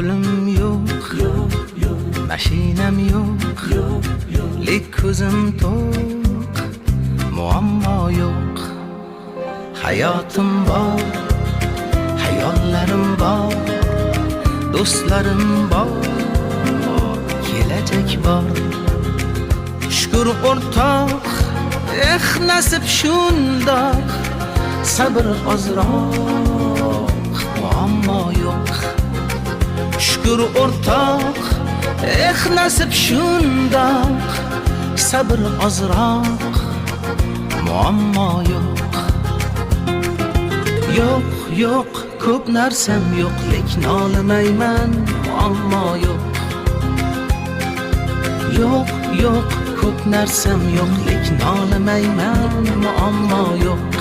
pulim yo'q, mashinam yo'q, lek ko'zim to'q, muammo yo'q. Hayotim bor, hayollarim bor, do'stlarim bor, kelajak bor. Shukr o'rtoq, nasib shundoq, sabr ozroq, muammo yo'q. Shukr o'rtoq, nasib shundoq, sabr ozroq, muammo yo'q. Yo'q, ko'p narsam yo'q, lekin nolimayman, muammo yo'q. Yo'q, ko'p narsam yo'q, lekin nolimayman, muammo yo'q.